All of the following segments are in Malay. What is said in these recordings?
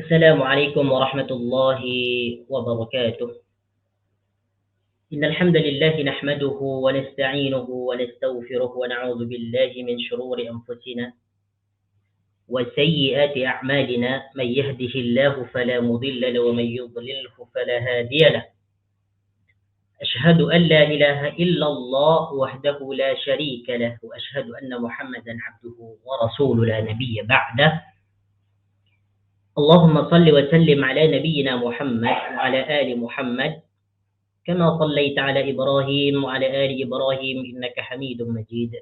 السلام عليكم ورحمة الله وبركاته. إن الحمد لله نحمده ونستعينه ونستغفره ونعوذ بالله من شرور أنفسنا وسيئات أعمالنا. من يهده الله فلا مضل له ومن يضلله فلا هادي له. أشهد أن لا إله إلا الله وحده لا شريك له وأشهد أن محمدا عبده ورسوله لا نبي بعده. اللهم صل وسلم على نبينا محمد وعلى آل محمد كما صليت على إبراهيم وعلى آل إبراهيم إنك حميد مجيد،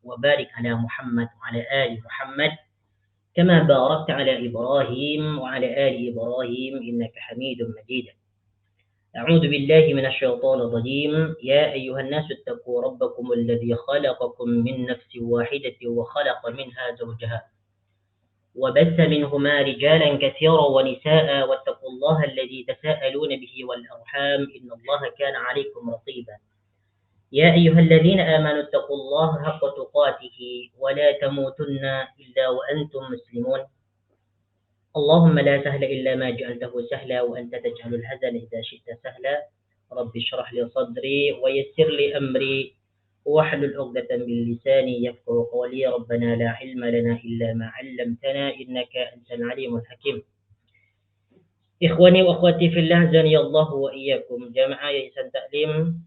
وبارك على محمد وعلى آل محمد كما باركت على إبراهيم وعلى آل إبراهيم إنك حميد مجيد. أعوذ بالله من الشيطان الرجيم. يا أيها الناس اتقوا ربكم الذي خلقكم من نفس واحدة وخلق منها زوجها وبث منهما رجالا كثيرا ونساء واتقوا الله الذي تساءلون به والأرحام إن الله كان عليكم رقيبا. يا أيها الذين آمنوا اتقوا الله حق تقاته ولا تموتن إلا وأنتم مسلمون. اللهم لا سهل إلا ما جعلته سهلا وأنت تجعل الحزن إذا شئت سهلا. رب اشرح لي صدري ويسر لي أمري واحلل عقدة من لساني يفقهوا قولي. ربنا لا علم لنا إلا ما علمتنا إنك أنت العليم الحكيم. Ikhwani wa akhwati fillah, azani Allah wa iyyakum. Jamaah Yayasan Taklim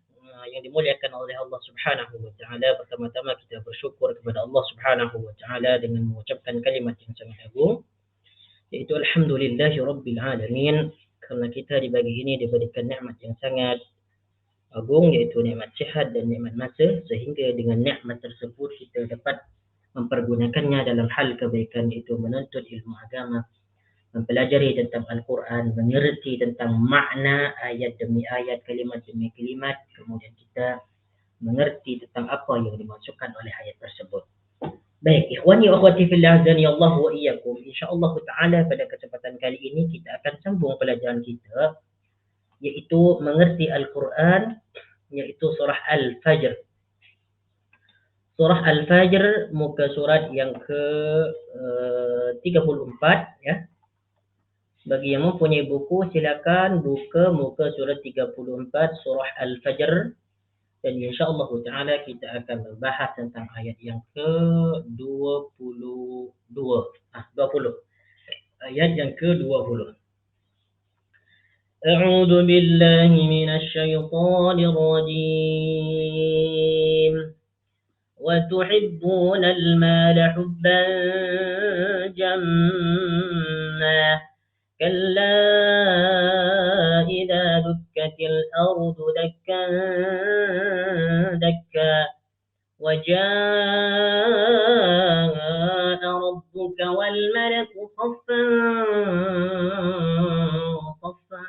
yang dimuliakan oleh Allah Subhanahu wa taala, pertama-tama kita bersyukur kepada Allah Subhanahu wa taala dengan mengucapkan kalimat yang sangat agung, yaitu alhamdulillahi rabbil alamin, karena kita di pagi ini diberikan nikmat yang sangat agung, yaitu nikmat sihat dan nikmat masa, sehingga dengan nikmat tersebut kita dapat mempergunakannya dalam hal kebaikan, itu menuntut ilmu agama, mempelajari tentang Al-Quran, mengerti tentang makna ayat demi ayat, kalimat demi kalimat, kemudian kita mengerti tentang apa yang dimaksudkan oleh ayat tersebut. Baik, ikhwani wa akhwati fillah, azani Allah wa iyyakum. Insyaallah taala pada kesempatan kali ini kita akan sambung pelajaran kita, yaitu mengerti Al-Quran, yaitu surah Al-Fajr. Surah Al-Fajr, muka surat yang ke 34 ya. Bagi yang mempunyai buku, silakan buka muka surat 34 surah Al-Fajr, dan insya-Allah taala kita akan membahas tentang ayat yang ke-22. 20. Ayat yang ke-20. A'udzu billahi minasy syaithanir rajim. Wa tuhibbunal mala hubban jamma. كلا إذا دكت الأرض دكا دكا وجاء ربك والملك صفا صفا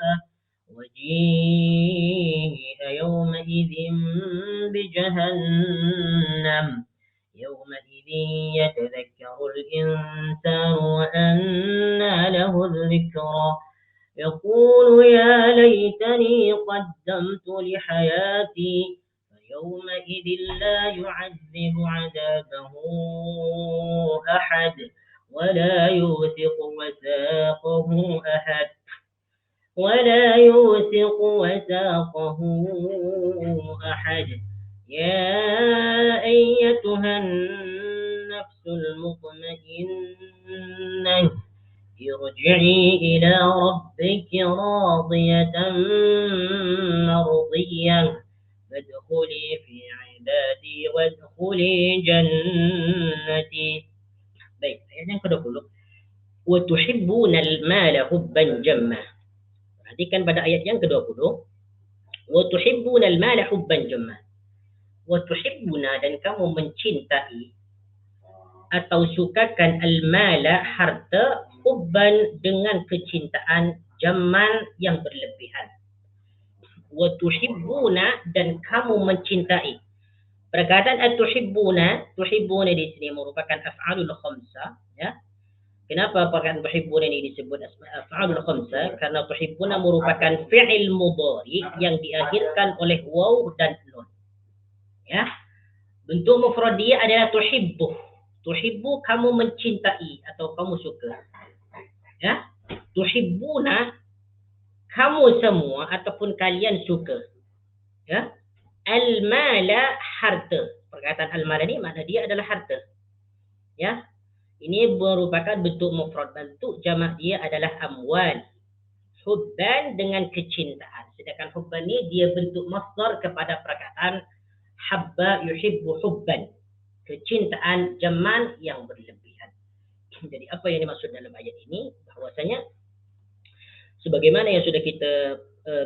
وجيء يومئذ بجهنم يومئذ يتذكر الإنسان وأنى له الذكرى يقول يا ليتني قدمت لحياتي فيومئذ لا يعذب عذابه أحد ولا يوثق وثاقه أحد يا أيتها النفس المطمئنة ارجعي إلى ربك راضية مرضية فادخلي في عبادي وادخلي جنتي. Baik, ayat yang ke-20. Wa tuhibbunal mala hubban jamma. Perhatikan pada ayat yang ke-20. Wa tuhibbunal mala hubban jamma. Wa tuhibbuna, dan kamu mencintai atau sukakan al-mala, harta, hubban, dengan kecintaan, jamman, yang berlebihan. Wa tuhibbuna, dan kamu mencintai. Perkataan at-tuhibbuna, tuhibbuna di sini merupakan af'alul khamsah ya. Kenapa perkataan tuhibbuna ini disebut af'alul khamsah? Karena tuhibbuna merupakan fi'il mudhari yang diakhirkan oleh waw dan nun. Ya, bentuk mufrad dia adalah tuhibbu. Tuhibbu, kamu mencintai atau kamu suka. Ya, tuhibbuna, kamu semua ataupun kalian suka, ya, al-mala, harta. Perkataan al-mala ni makna dia adalah harta, ya. Ini merupakan bentuk mufrad, bentuk jamak dia adalah amwal. Hubban dengan kecintaan. Sedangkan hubban ni dia bentuk masdar kepada perkataan habba yuhibbu hubban. Kecintaan jaman yang berlebihan. Jadi apa yang dimaksud dalam ayat ini? Bahwasanya sebagaimana yang sudah kita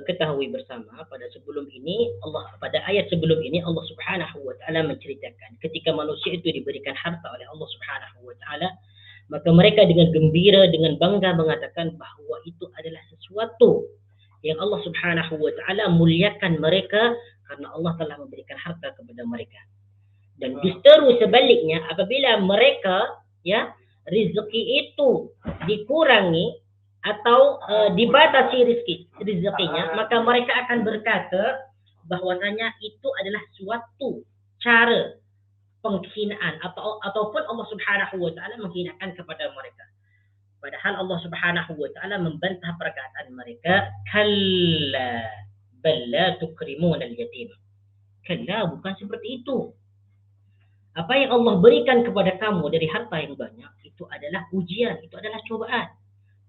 ketahui bersama pada sebelum ini, pada ayat sebelum ini Allah Subhanahu wa taala menceritakan ketika manusia itu diberikan harta oleh Allah Subhanahu wa taala, maka mereka dengan gembira, dengan bangga mengatakan bahawa itu adalah sesuatu yang Allah Subhanahu wa taala muliakan mereka karena Allah telah memberikan harta kepada mereka. Dan justru sebaliknya, apabila mereka, ya, rezeki itu dikurangi atau dibatasi rezekinya, maka mereka akan berkata bahwasanya itu adalah suatu cara penghinaan ataupun Allah Subhanahu wa taala menghinakan kepada mereka. Padahal Allah Subhanahu wa taala membantah perkataan mereka, kalla bal la tukrimuna al-yatim. Kalla, bukan seperti itu. Apa yang Allah berikan kepada kamu dari harta yang banyak itu adalah ujian, itu adalah cobaan.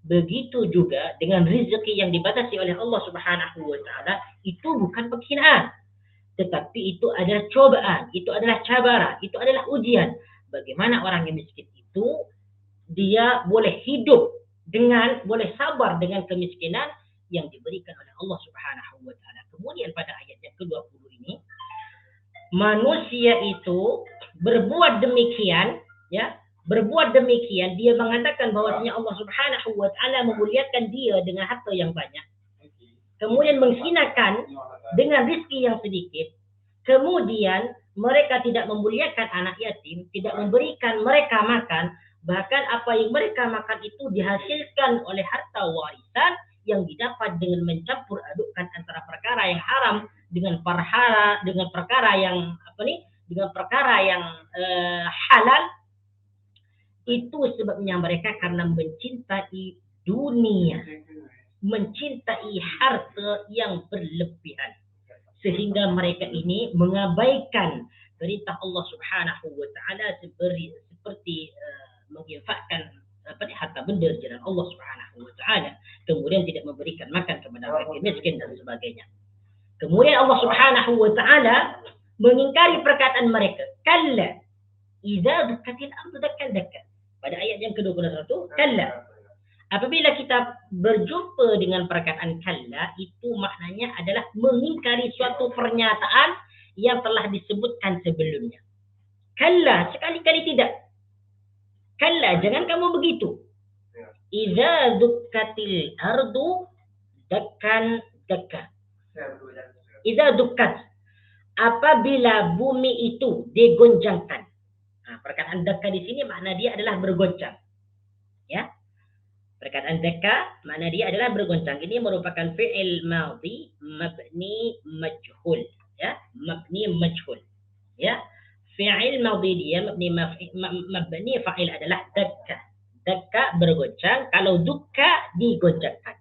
Begitu juga dengan rezeki yang dibatasi oleh Allah Subhanahu wa taala, itu bukan penghinaan, tetapi itu adalah cobaan, itu adalah cabaran, itu adalah ujian. Bagaimana orang yang miskin itu dia boleh hidup boleh sabar dengan kemiskinan yang diberikan oleh Allah Subhanahu wa taala. Kemudian pada ayat yang ke-20 ini, manusia itu berbuat demikian, ya, dia mengatakan bahwasanya Allah Subhanahu wa taala memuliakan dia dengan harta yang banyak, kemudian menghinakan dengan rezeki yang sedikit, kemudian mereka tidak memuliakan anak yatim, tidak memberikan mereka makan, bahkan apa yang mereka makan itu dihasilkan oleh harta warisan yang didapat dengan mencampur adukkan antara perkara yang haram dengan perkara yang halal. Itu sebabnya mereka karena mencintai dunia, mencintai harta yang berlebihan, sehingga mereka ini mengabaikan perintah Allah Subhanahu wa taala seperti menginfakkan harta benda di jalan Allah Subhanahu wa taala, kemudian tidak memberikan makan kepada fakir miskin dan sebagainya. Kemudian Allah Subhanahu wa taala mengingkari perkataan mereka, kalla idza dukkatil ardu dakkan dakkan. Pada ayat yang ke-21, kalla. Apabila kita berjumpa dengan perkataan kalla, itu maknanya adalah mengingkari suatu pernyataan yang telah disebutkan sebelumnya. Kalla, sekali-kali tidak. Kalla, jangan kamu begitu. Idza dukkatil ardu dakkan dakkan. Idza dukkat, apabila bumi itu digoncangkan. Perkataan dakka di sini makna dia adalah bergoncang. Ya. Perkataan dakka makna dia adalah bergoncang. Ini merupakan fi'il madhi mabni majhul, ya, mabni majhul. Ya. Fi'il madhi dia mabni fa'il adalah dakka. Dakka bergoncang, kalau dukka digoncangkan.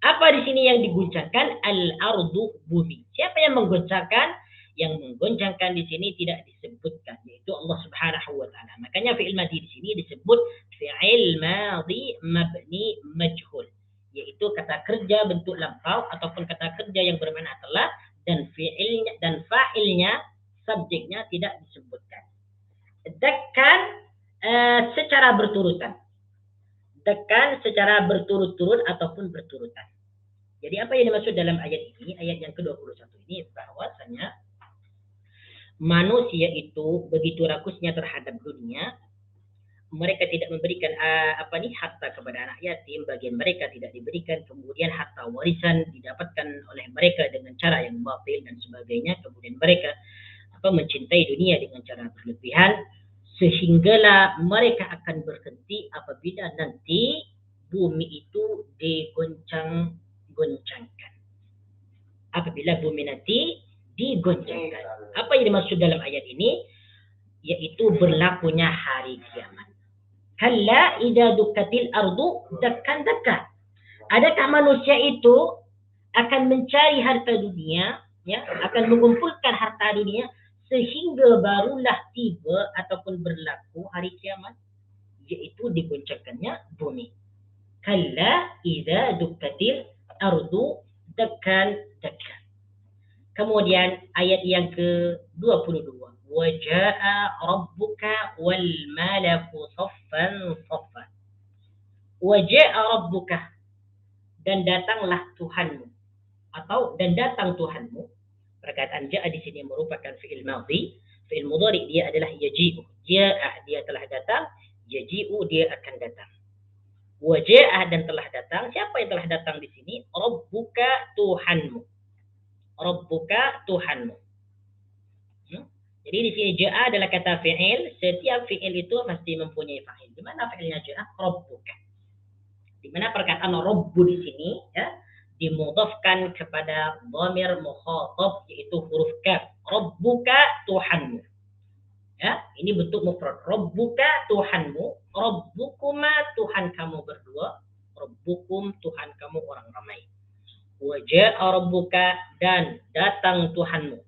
Apa di sini yang digoncangkan? Al-ardu, bumi. Siapa yang menggoncangkan? Yang menggoncangkan di sini tidak disebutkan, yaitu Allah Subhanahu wa taala. Makanya fi'il madhi di sini disebut fi'il madhi mabni majhul, yaitu kata kerja bentuk lampau ataupun kata kerja yang bermakna telah, dan fi'ilnya dan fa'ilnya, subjeknya tidak disebutkan. Dakkan secara berturutan. Dakkan secara berturut-turut ataupun berturutan. Jadi apa yang dimaksud dalam ayat ini, ayat yang ke-21 ini, bahwasanya manusia itu begitu rakusnya terhadap dunia, mereka tidak memberikan harta kepada anak yatim, bagian mereka tidak diberikan, kemudian harta warisan didapatkan oleh mereka dengan cara yang batil dan sebagainya, kemudian mereka mencintai dunia dengan cara berlebihan, sehinggalah mereka akan berhenti apabila nanti bumi itu digoncangkan. Apabila bumi nanti digoncangkan. Apa yang dimaksud dalam ayat ini? Yaitu berlakunya hari kiamat. Kalla idza dukkatil ardu dakkan dakka. Adakah manusia itu akan mencari harta dunia, ya, akan mengumpulkan harta dunia sehingga barulah tiba ataupun berlaku hari kiamat, yaitu digoncangkannya bumi. Kalla idza dukkatil ardu dakkan dakka. Kemudian ayat yang ke-22. Wa jaa rabbuka wal malaku saffan saffan. Wa jaa rabbuka, dan datanglah Tuhanmu, atau dan datang Tuhanmu. Perkataan jaa di sini merupakan fi'il madhi. Fi'il mudhari dia adalah yaji'u. Jaa dia telah datang, yaji'u dia akan datang. Wa jaa dan telah datang. Siapa yang telah datang di sini? Rabbuka, Tuhanmu. Rabbuka, Tuhanmu. Jadi di sini jaa adalah kata fi'il. Setiap fi'il itu pasti mempunyai fa'il. Di mana fi'ilnya jaa? Rabbuka. Di mana perkataan rabbu di sini, ya, dimudhafkan kepada dhamir mukhatab, yaitu huruf kaf. Rabbuka, Tuhanmu. Ya, ini bentuk mufrad. Rabbuka, Tuhanmu. Rabbukuma, Tuhan kamu berdua. Rabbukum, Tuhan kamu orang ramai. Wa jaa rabbuka, dan datang Tuhanmu,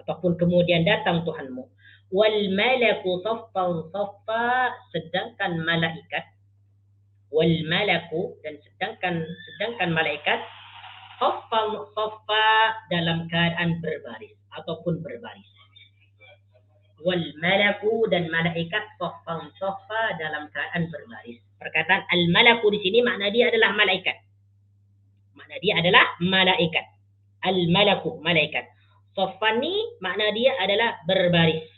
ataupun kemudian datang Tuhanmu. Wal malaku saffan saffa, sedangkan malaikat. Wal malaku, dan sedangkan malaikat. Saffan saffa, dalam keadaan berbaris ataupun berbaris. Wal malaku, dan malaikat. Saffan saffa, dalam keadaan berbaris. Perkataan al malaku di sini makna dia adalah malaikat. Makna dia adalah malaikat. Al malaku, malaikat. Saffani makna dia adalah berbaris.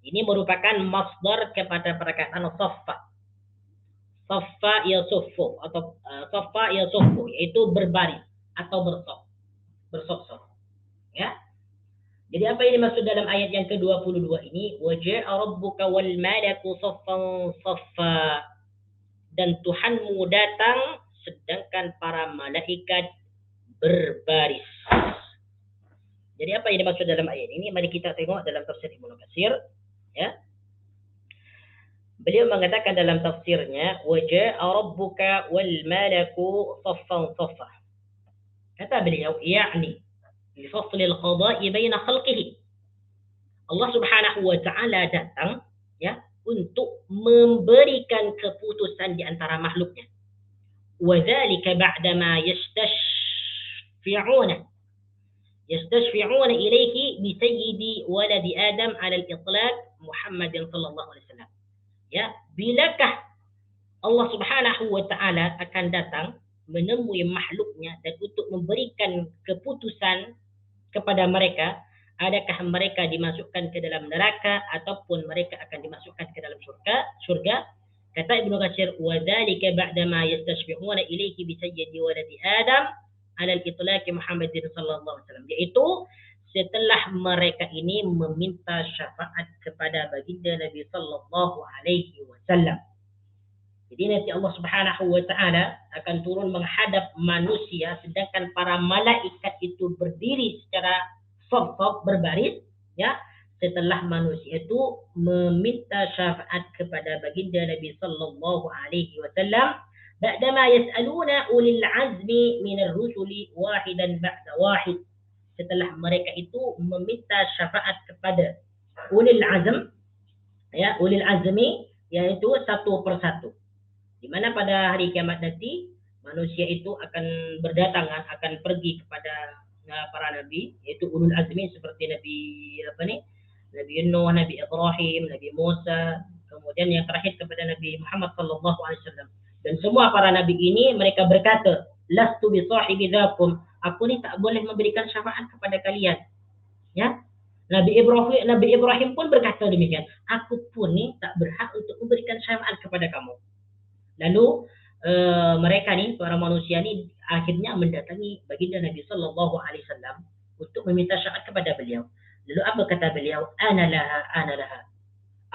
Ini merupakan masdar kepada perkataan saffa. Saffa yasuffu, atau saffa yasuffu, yaitu berbaris atau bersop-sop. Ya. Jadi apa yang dimaksud dalam ayat yang ke-22 ini? Wa jaa rabbuka wal malaku saffan saffa, dan Tuhanmu datang sedangkan para malaikat berbaris. Jadi apa yang dimaksud dalam ayat ini? Mari kita tengok dalam tafsir Ibnu Katsir, ya. Beliau mengatakan dalam tafsirnya, wa jaa rabbuka wal malaku saffan saffa. Kata beliau, yakni li faslil qada'i baina khalqihi. Allah Subhanahu wa taala datang, ya, untuk memberikan keputusan di antara makhluknya. Wa dzalika ba'dama yastashfi'una ilaihi bi sayyidi waladi Adam 'ala al-itlaq Muhammadin sallallahu alaihi wasallam. Ya, bilakah Allah Subhanahu wa taala akan datang menemui makhluknya dan untuk memberikan keputusan kepada mereka, adakah mereka dimasukkan ke dalam neraka ataupun mereka akan dimasukkan ke dalam surga? Kata Ibnu Katsir, wa dzalika ba'dama yastashfi'una ilayhi bi sayyidi waladi Adam 'ala al-itlaq Muhammadin sallallahu alaihi wasallam, yaitu setelah mereka ini meminta syafaat kepada baginda Nabi sallallahu alaihi wasallam. Jadi nanti Allah Subhanahu wa taala akan turun menghadap manusia sedangkan para malaikat itu berdiri secara saf-saf berbaris, ya, setelah manusia itu meminta syafaat kepada baginda Nabi sallallahu alaihi wasallam. Ba'dama yas'aluna ulil azmi minar rusuli wahidan ba'da wahid. Setelah mereka itu meminta syafaat kepada ulil azm, ya, ulil azmi, yaitu satu persatu. Di mana pada hari kiamat nanti manusia itu akan berdatangan, akan pergi kepada para nabi, yaitu ulul azmi seperti Nabi Nabi Nuh, Nabi Ibrahim, Nabi Musa, kemudian yang terakhir kepada Nabi Muhammad sallallahu alaihi wasallam. Dan semua para nabi ini mereka berkata, lastu bi sahibi dzakum, aku ni tak boleh memberikan syafaat kepada kalian. Ya. Nabi Ibrahim pun berkata demikian, aku pun ni tak berhak untuk memberikan syafaat kepada kamu. Lalu mereka ni, para manusia ni akhirnya mendatangi baginda Nabi sallallahu alaihi wasallam untuk meminta syafaat kepada beliau. Lalu apa kata beliau? Ana laha.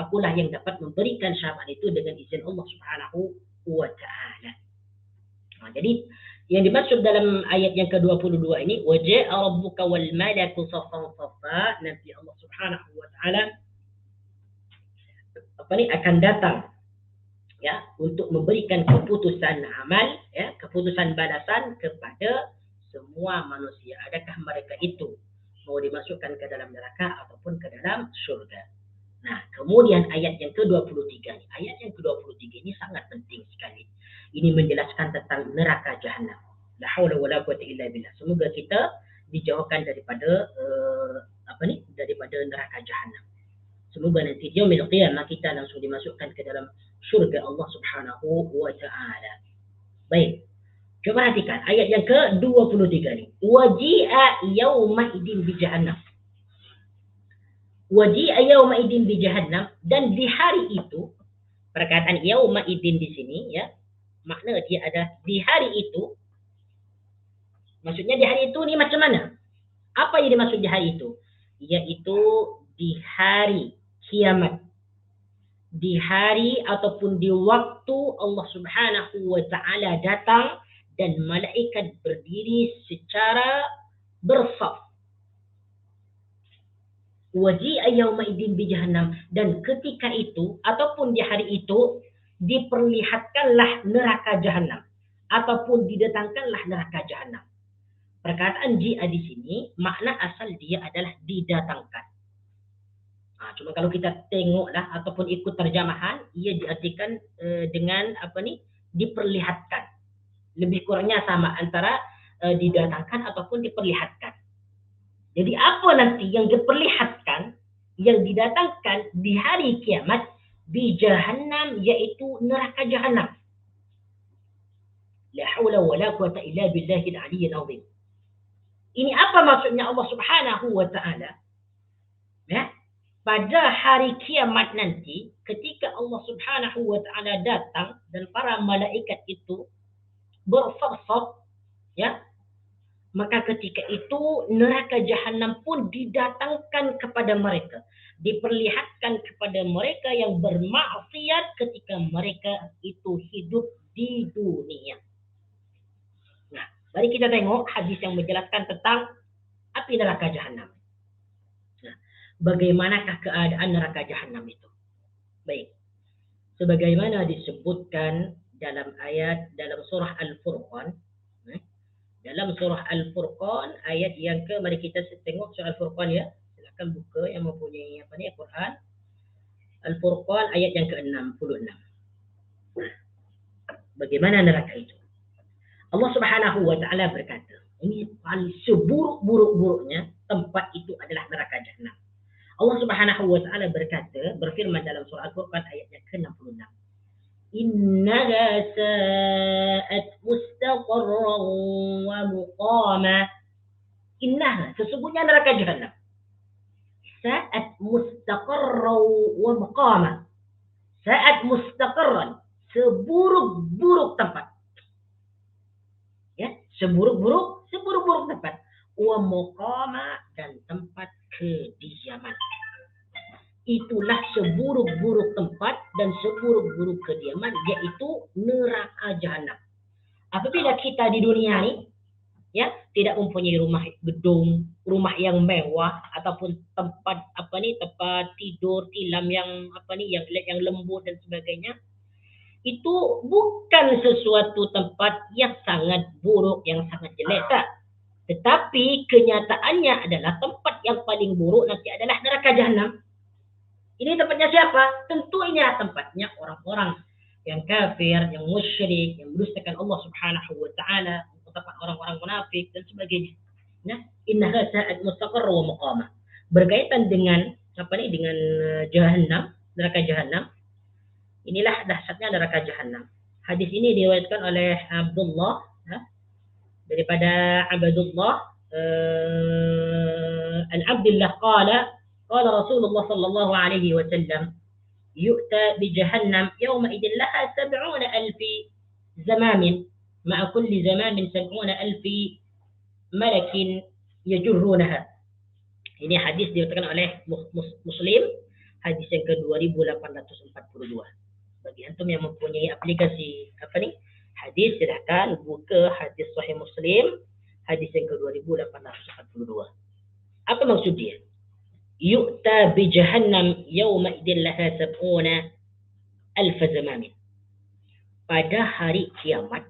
Akulah yang dapat memberikan syafaat itu dengan izin Allah Subhanahu wa taala. Jadi yang dimaksud dalam ayat yang ke-22 ini, wa jaa rabbuka wal malaku saffan saffa, nanti Allah Subhanahu wa taala akan datang ya, untuk memberikan keputusan amal, ya, keputusan balasan kepada semua manusia. Adakah mereka itu mau dimasukkan ke dalam neraka ataupun ke dalam syurga? Nah, kemudian ayat yang ke-23 ini, ayat yang ke-23 ini sangat penting sekali. Ini menjelaskan tentang neraka jahanam. La haula wala quwwata illa billah. Semoga kita dijauhkan daripada daripada neraka jahanam. Semoga nanti di yaumil qiyamah kita langsung dimasukkan ke dalam syurga Allah Subhanahu wa taala. Baik. Coba perhatikan ayat yang ke-23 ini. Waji'a yauma idin bi jahannam. Waji'a yauma idin bi jahannam, dan di hari itu, perkataan yauma idin di sini ya, makna dia ada di hari itu. Maksudnya di hari itu ni macam mana? Apa yang dimaksud di hari itu? Yaitu di hari kiamat. Di hari ataupun di waktu Allah Subhanahu wa taala datang dan malaikat berdiri secara bersaf. Waji'a yauma idin bi jahannam, dan ketika itu ataupun di hari itu diperlihatkanlah neraka jahanam ataupun didatangkanlah neraka jahanam. Perkataan ji'a di sini makna asal dia adalah didatangkan. Cuma kalau kita tengoklah ataupun ikut terjemahan, ia diartikan dengan diperlihatkan. Lebih kurangnya sama antara didatangkan ataupun diperlihatkan. Jadi apa nanti yang diperlihatkan, yang didatangkan di hari kiamat di jahannam, yaitu neraka jahannam. La haula wala quwwata illa billahil aliyyil azim. Ini apa maksudnya Allah Subhanahu wa taala? Ya, pada hari kiamat nanti ketika Allah Subhanahu wa taala datang dan para malaikat itu bersaf-saf, ya, maka ketika itu neraka jahanam pun didatangkan kepada mereka, diperlihatkan kepada mereka yang bermaksiat ketika mereka itu hidup di dunia. Nah, mari kita tengok hadis yang menjelaskan tentang api neraka jahanam. Nah, bagaimanakah keadaan neraka jahanam itu? Baik, sebagaimana disebutkan dalam ayat dalam surah Al-Furqan. Dalam surah Al-Furqan ayat yang mari kita tengok surah Al-Furqan ya. Silakan buka yang mempunyai Quran. Al-Furqan ayat yang ke-66. Bagaimana neraka itu? Allah Subhanahu wa taala berkata, ini paling seburuk-buruk-buruknya tempat itu adalah neraka jahanam. Allah Subhanahu wa taala berfirman dalam surah Al-Furqan ayat yang ke-66. Innaha sa'at mustaqarran wa muqama. Innaha, sesungguhnya neraka jahanam. Sa'at mustaqarran wa muqama. Sa'at mustaqarran, seburuk-buruk tempat. Ya, seburuk-buruk tempat. Wa muqama, dan tempat kediaman. Itulah seburuk-buruk tempat dan seburuk-buruk kediaman, yaitu neraka jahanam. Apabila kita di dunia ni, ya, tidak mempunyai rumah gedung, rumah yang mewah ataupun tempat tempat tidur tilam yang yang lembut dan sebagainya, itu bukan sesuatu tempat yang sangat buruk, yang sangat jelek, tak. Tetapi kenyataannya adalah tempat yang paling buruk nanti adalah neraka jahanam. Ini tempatnya siapa? Tentu inilah tempatnya orang-orang yang kafir, yang musyrik, yang mendustakan Allah Subhanahu wa taala, tempat orang-orang munafik dan sebagainya. Ya, innaha sa'at mustaqarra wa muqama. Berkaitan dengan dengan jahannam, neraka jahanam. Inilah dahsyatnya neraka jahanam. Hadis ini diriwayatkan oleh Abdullah, ya, daripada Abdullah Al-Abdillah qala رسول الله صلى الله عليه وسلم يؤتى بجهنم يومئذ لها 70,000 زمام مع كل زمام 70,000 ملك يجرونها. Ini hadis diriwayatkan oleh Muslim, hadis yang ke-2842. Bagi antum yang mempunyai aplikasi hadis, silahkan buka hadis Sahih Muslim, hadis yang ke-2842. Apa maksud dia? Yu'ta bi jahannam yawma idin laha 70,000 zamamin. pada hari kiamat,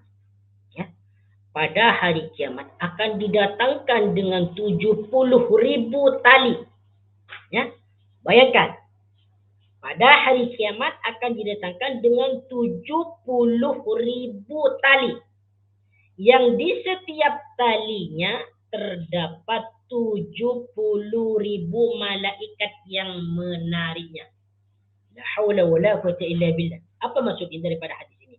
ya, pada hari kiamat akan didatangkan dengan 70.000 tali. Ya, bayangkan, pada hari kiamat akan didatangkan dengan 70.000 tali, yang di setiap talinya terdapat 70.000 malaikat yang menariknya. La haula wala quwwata illa billah. Apa maksudnya daripada hadis ini?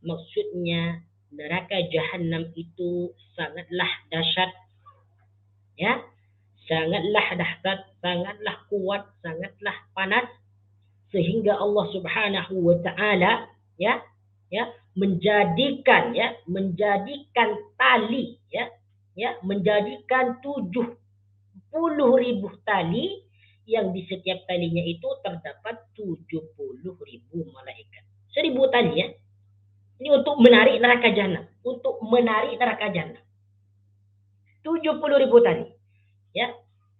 Maksudnya neraka jahanam itu sangatlah dahsyat, ya, sangatlah dahsyat, sangatlah kuat, sangatlah panas, sehingga Allah Subhanahu wa taala ya menjadikan tali, menjadikan 70.000 tali, yang di setiap talinya itu terdapat 70.000 malaikat. 1.000 tali, ya. Ini untuk menarik neraka jahanam, 70.000 tali, ya.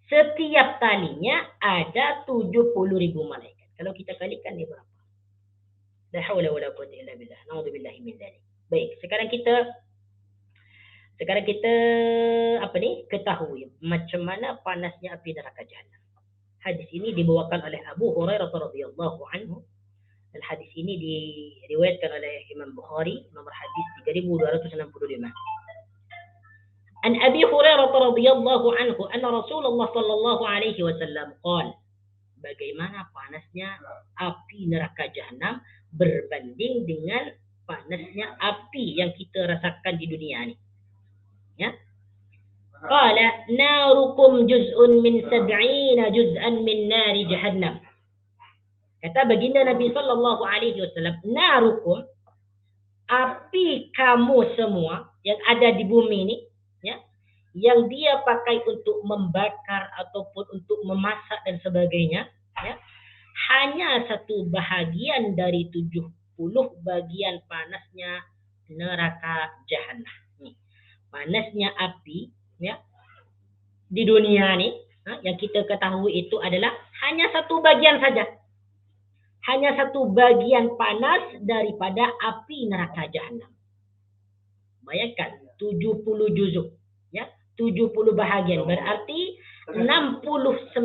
Setiap talinya ada 70.000 malaikat. Kalau kita kalikan, ini berapa? La haula wala quwwata illa billah. Na'udzubillahi min dzalik. Baik, sekarang kita ketahui macam mana panasnya api neraka jahanam. Hadis ini dibawakan oleh Abu Hurairah radhiyallahu anhu, dan hadis ini diriwayatkan oleh Imam Bukhari, nomor hadis 3265. An Abi Hurairah radhiyallahu anhu anna Rasulullah sallallahu alaihi wasallam qala, bagaimana panasnya api neraka jahanam berbanding dengan panasnya api yang kita rasakan di dunia ini. Ya. Qala narukum juz'un min 70 juz'an min nari jahannam. Kata baginda Nabi sallallahu alaihi wasallam, narukum, api kamu semua yang ada di bumi ini, ya, yang dia pakai untuk membakar ataupun untuk memasak dan sebagainya, ya, hanya satu bahagian dari 70 bagian panasnya neraka jahanam. Panasnya api, ya, di dunia ini, yang kita ketahui itu adalah hanya satu bagian saja. Hanya satu bagian panas daripada api neraka jahanam. Bayangkan 70 juzuk, ya, 70 bahagian, berarti 69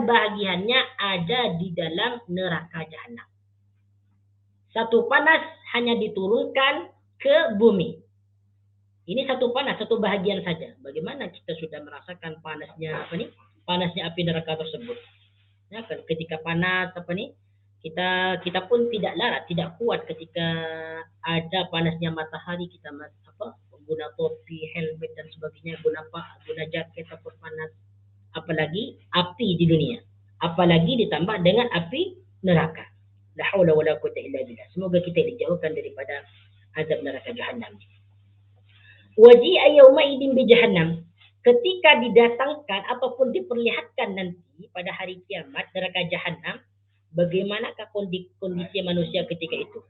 bahagiannya ada di dalam neraka jahanam. Satu panas hanya diturunkan ke bumi. Ini satu panas, satu bahagian saja. Bagaimana kita sudah merasakan panasnya panasnya api neraka tersebut. Ya, ketika panas kita pun tidak kuat ketika ada panasnya matahari, kita guna topi, helmet dan sebagainya, guna jaket ataupun panas. Apalagi api di dunia. Apalagi ditambah dengan api neraka. La haula wala quwwata illa billah. Semoga kita dijauhkan daripada azab neraka jahanam. Waji'a yaumaidin bi jahannam, ketika didatangkan ataupun diperlihatkan nanti pada hari kiamat neraka jahanam, bagaimanakah kondisi manusia ketika itu?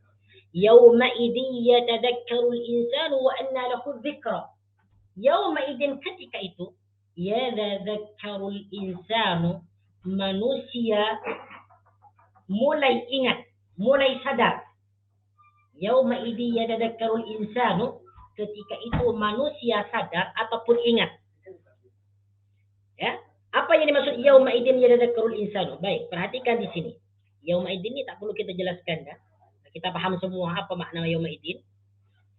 Yaumaidin yatadakkarul insanu wa anna lahu dzikra. Yaumaidin, ketika itu, yatadakkarul insanu, manusia mulai ingat, mulai sadar. Yaumaidin yatadakkarul insanu, ketika itu manusia sadar ataupun ingat. Ya, apa yang dimaksud yauma idzin yatadakkarul insanu? Baik, perhatikan di sini. Yauma idzin ini tak perlu kita jelaskan, dah. Kita paham semua apa makna yauma idzin.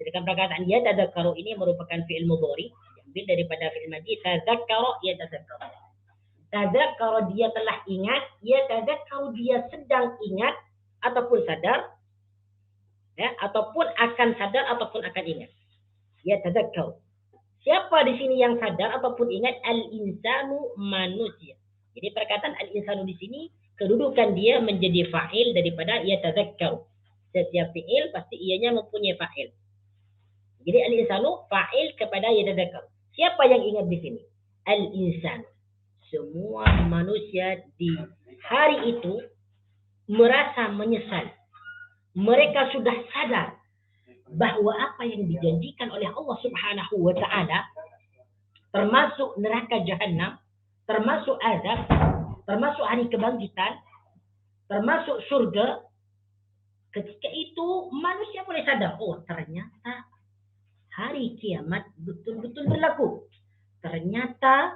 Sedangkan perkataan yatadakkaru ini merupakan fi'il mudhari, diambil daripada fi'il madhi, tadzakkara yatadzakkaru. Tadzakkara, dia telah ingat, yatadzakkaru, dia sedang ingat ataupun sadar, ya, ataupun akan sadar ataupun akan ingat. Yatadzakkaru. Siapa di sini yang sadar ataupun ingat? Al-insanu, manusia. Jadi perkataan al-insanu di sini kedudukan dia menjadi fa'il daripada yatadzakkaru. Setiap fi'il pasti ianya mempunyai fa'il. Jadi al-insanu fa'il kepada yatadzakkaru. Siapa yang ingat di sini? Al-insanu. Semua manusia di hari itu merasa menyesal. Mereka sudah sadar bahwa apa yang dijanjikan oleh Allah Subhanahu wa taala, termasuk neraka jahanam, termasuk azab, termasuk hari kebangkitan, termasuk surga, Ketika itu manusia mulai sadar, oh ternyata hari kiamat betul-betul berlaku. Ternyata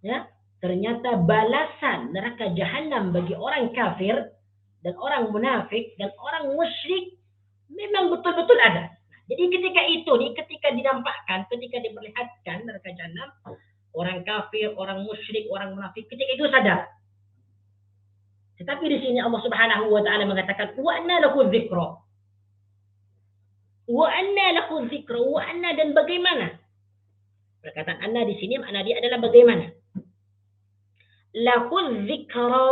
ya, ternyata balasan neraka jahanam bagi orang kafir dan orang munafik dan orang musyrik memang betul-betul ada. Jadi ketika itu nih, ketika dinampakkan, ketika diperlihatkan neraka jahanam, orang kafir, orang musyrik, orang munafik, ketika itu sadar. Tetapi di sini Allah Subhanahu wa taala mengatakan wa anna lahu dzikra. Wa anna lahu dzikra, wa anna dan bagaimana? Perkataan anna di sini makna dia adalah bagaimana? Lahu dzikra.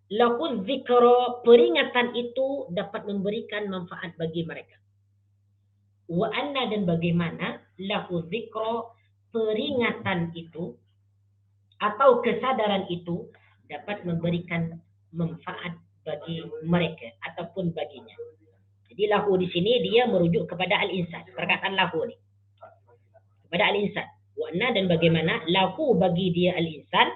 Lahu dzikra, peringatan itu dapat memberikan manfaat bagi mereka. Wa anna dan bagaimana lahu dzikra, peringatan itu atau kesadaran itu dapat memberikan manfaat bagi mereka ataupun baginya. Jadi lahu di sini dia merujuk kepada al-insan. Perkataan lahu ni kepada al-insan. Wa anna dan bagaimana lahu bagi dia al-insan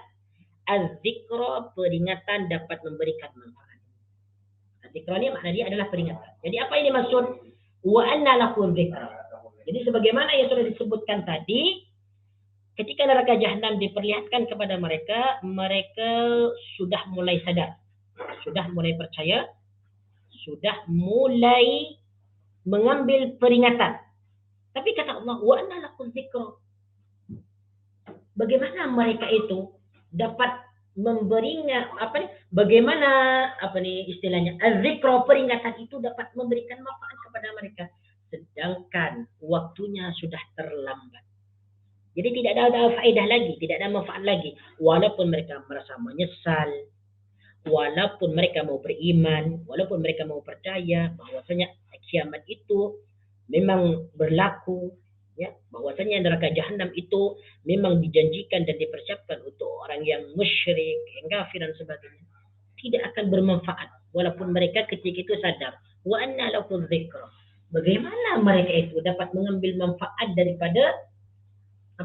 az-zikra, peringatan dapat memberikan manfaat. Az-zikra ni makna dia adalah peringatan. Jadi apa ini maksud wa anna lahu dzikra? Jadi sebagaimana yang sudah disebutkan tadi, ketika neraka jahanam diperlihatkan kepada mereka, mereka sudah mulai sadar, sudah mulai percaya, sudah mulai mengambil peringatan. Tapi kata Allah, wa anna lakum dzikra. Bagaimana mereka itu dapat memberinya bagaimana istilahnya az-zikra, peringatan itu dapat memberikan manfaat kepada mereka sedangkan waktunya sudah terlambat. Jadi tidak ada faedah lagi, tidak ada manfaat lagi. Walaupun mereka merasa menyesal, walaupun mereka mau beriman, walaupun mereka mau percaya bahwasanya kiamat itu memang berlaku, ya, bahwasanya neraka jahanam itu memang dijanjikan dan dipersiapkan untuk orang yang musyrik, yang kafir dan sebagainya, tidak akan bermanfaat walaupun mereka ketika itu sadar. Wa anna lakum dzikra. Bagaimana mereka itu dapat mengambil manfaat daripada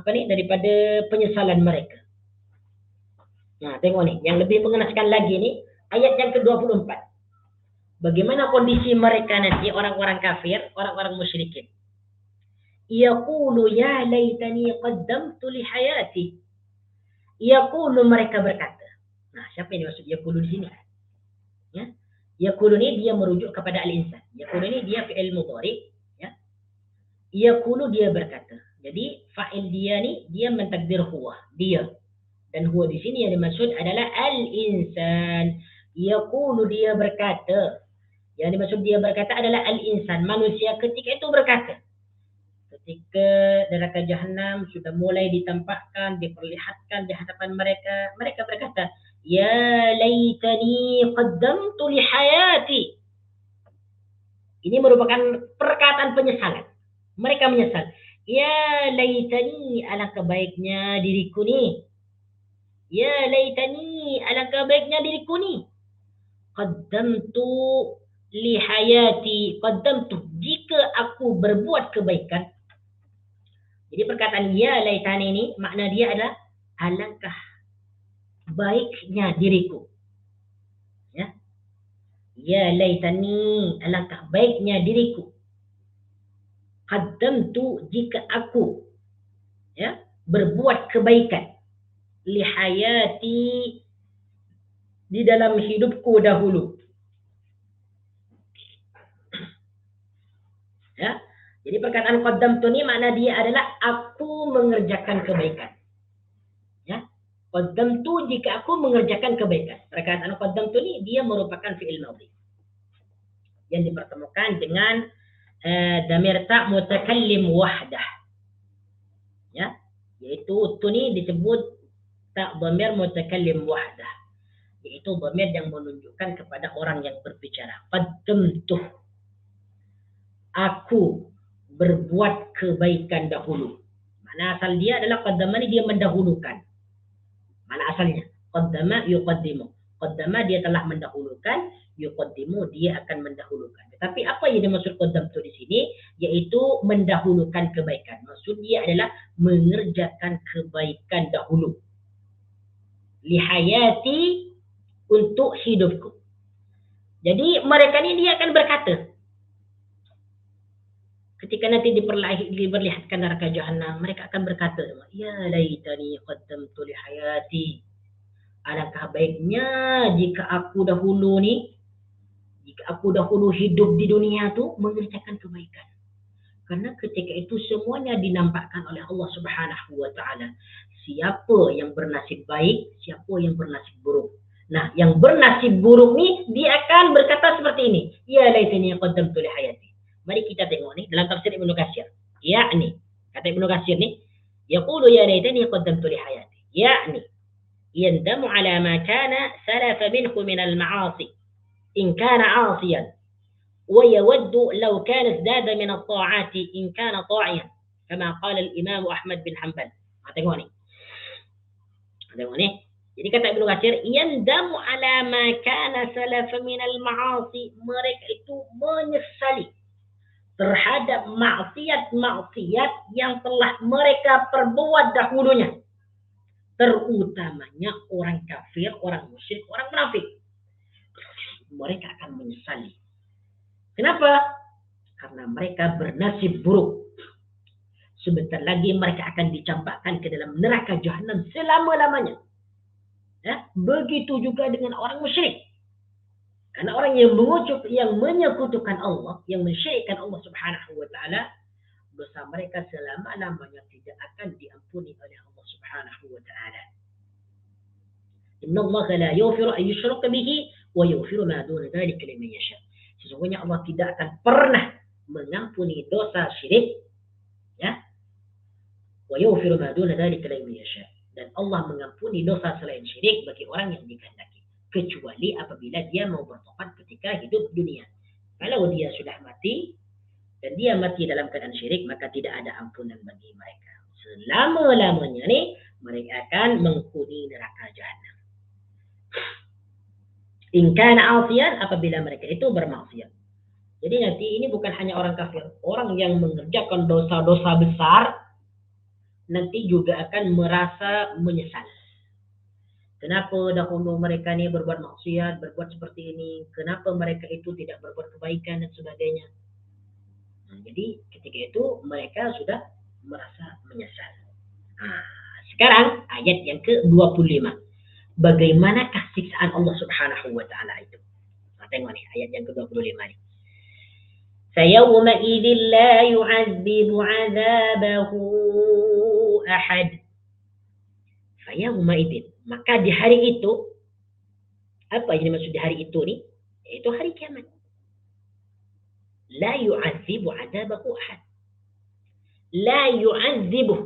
daripada penyesalan mereka. Nah, tengok ni, yang lebih mengenaskan lagi ni, ayat yang ke-24. Bagaimana kondisi mereka nanti, orang-orang kafir, orang-orang musyrikin. Yaqulu ya laitani qaddamtu li hayati. Yaqulu, mereka berkata. Nah, siapa yang dimaksud yaqulu di sini? Ya. Yaqulu ni dia merujuk kepada al-insan. Yaqulu ni dia fi'il mudhari, ya. Yaqulu dia berkata. Jadi fa'il dia ni dia mentakdir huwa, dia. Dan huwa di sini yang dimaksud adalah al-insan. Yaqulu dia berkata. Yang dimaksud dia berkata adalah al-insan, manusia ketika itu berkata. Ketika neraka jahanam sudah mulai ditampakkan, diperlihatkan di hadapan mereka, mereka berkata, ya laitani qaddamtu li hayati. Ini merupakan perkataan penyesalan. Mereka menyesal. Ya laitani, alangkah baiknya diriku ni. Ya laitani, alangkah baiknya diriku ni. Qaddamtu li hayati. Qaddamtu, jika aku berbuat kebaikan. Jadi perkataan ya laitani ini makna dia adalah alangkah baiknya diriku. Ya. Ya laitani, alangkah baiknya diriku. Qaddamtu, jika aku berbuat kebaikan. Li hayati, di dalam hidupku dahulu. Ya. Jadi perkataan qaddamtu ni makna dia adalah aku mengerjakan kebaikan. Ya. Qaddamtu, jika aku mengerjakan kebaikan. Perkataan qaddamtu ni dia merupakan fi'il madhi yang dipertemukan dengan damir ta' mutakallim wahdah. Ya. Yaitu tu ni disebut ta' damir mutakallim wahdah. Yaitu damir yang menunjukkan kepada orang yang berbicara. Qaddamtu, aku berbuat kebaikan dahulu. Mana asal dia adalah qaddama ni dia mendahulukan. Mana asalnya? Qaddama yuqaddimu. Qaddama dia telah mendahulukan, yuqaddimu dia akan mendahulukan. Tetapi apa yang dimaksud qaddamtu di sini? Yaitu mendahulukan kebaikan. Maksud dia adalah mengerjakan kebaikan dahulu. Li hayati, untuk hidupku. Jadi mereka ni dia akan berkata ketika nanti diperlihatkan neraka jahanam, mereka akan berkata, ya laitani qaddamtu li hayati. Alangkah baiknya jika aku dahulu hidup di dunia tu mengerjakan kebaikan. Karena ketika itu semuanya dinampakkan oleh Allah Subhanahu wa taala. Siapa yang bernasib baik, siapa yang bernasib buruk. Nah, yang bernasib buruk ni dia akan berkata seperti ini, ya laitani qaddamtu li hayati. Mari kita tengok ni dalam tafsir Ibnu Katsir. Yakni kata Ibnu Katsir ni, yaqulu ya laitani qaddamtu li hayati. Yakni yandamu ala ma kana salafa minhu min al-ma'asi in kana 'asiyan. ويود لو كان ازداد من الطاعات إن كان طاعيا كما قال الإمام أحمد بن حنبل. Tengok ni. Jadi kata Ibnu Katsir, yandamu ala ma kana salaf min al-ma'asi, mereka itu menyesali terhadap maksiat-maksiat yang telah mereka perbuat dahulunya. Terutamanya orang kafir, orang musyrik, orang munafik. Mereka akan menyesali. Kenapa? Karena mereka bernasib buruk. Sebentar lagi mereka akan dicampakkan ke dalam neraka jahanam selama-lamanya. Ya, begitu juga dengan orang musyrik. Karena orang yang menyekutukan Allah, yang mensyirikkan Allah Subhanahu wa taala, dosa mereka selama-lamanya tidak akan diampuni oleh Allah Subhanahu wa taala. Inna Allah la yaghfiru an yushraka bihi wa yaghfiru ma duna dzalika liman yasha. Sesungguhnya Allah tidak akan pernah mengampuni dosa syirik, ya. Wa yaghfiru ma duna dzalika liman yasha. Dan Allah mengampuni dosa selain syirik bagi orang yang dikehendaki, kecuali apabila dia mau bertobat ketika hidup dunia. Kalau dia sudah mati dan dia mati dalam keadaan syirik, maka tidak ada ampunan bagi mereka. Selama-lamanya ni mereka akan menghuni neraka jahanam. In kana 'asiyan, apabila mereka itu bermaksiat. Jadi nanti ini bukan hanya orang kafir, orang yang mengerjakan dosa-dosa besar nanti juga akan merasa menyesal. Kenapa dahulu mereka ni berbuat maksiat, berbuat seperti ini? Kenapa mereka itu tidak berbuat kebaikan dan sebagainya? Nah, jadi ketika itu mereka sudah merasa menyesal. Sekarang ayat yang ke-25. Bagaimanakah siksaan Allah Subhanahu wa taala itu? Tengok ni ayat yang ke-25 ni. فَيَوْمَئِذٍ لَا يُعَذِّبُ عَذَابَهُ أَحَدٌ. فَيَوْمَئِذٍ, maka di hari itu, apa yang dimaksud di hari itu ni? Itu hari kiamat. La yu'adzibu 'adzabahu ahad. La yu'adzibu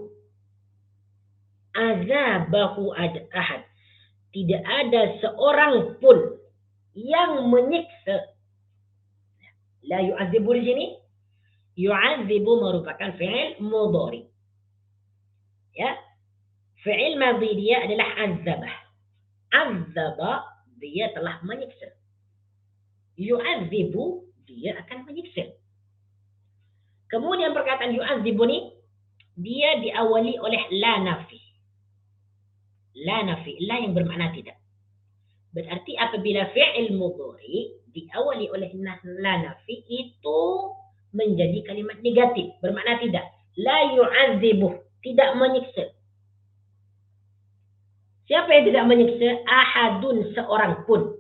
'adzabahu ahad. Tidak ada seorang pun yang menyiksa. La yu'adzibu di sini, yu'adzibu merupakan fi'il mudhari. Ya. Fi'il madhi dia adalah azzabah. Azzaba dia telah menyiksa. Yu'adzibu dia akan menyiksa. Kemudian perkataan yu'adzibu ni dia diawali oleh la nafi. La nafi, la yang bermakna tidak. Berarti apabila fi'il mudhari diawali oleh la nafi, itu menjadi kalimat negatif, bermakna tidak. La yu'adzibu, tidak menyiksa. Siapa yang tidak menyiksa? Ahadun, seorang pun.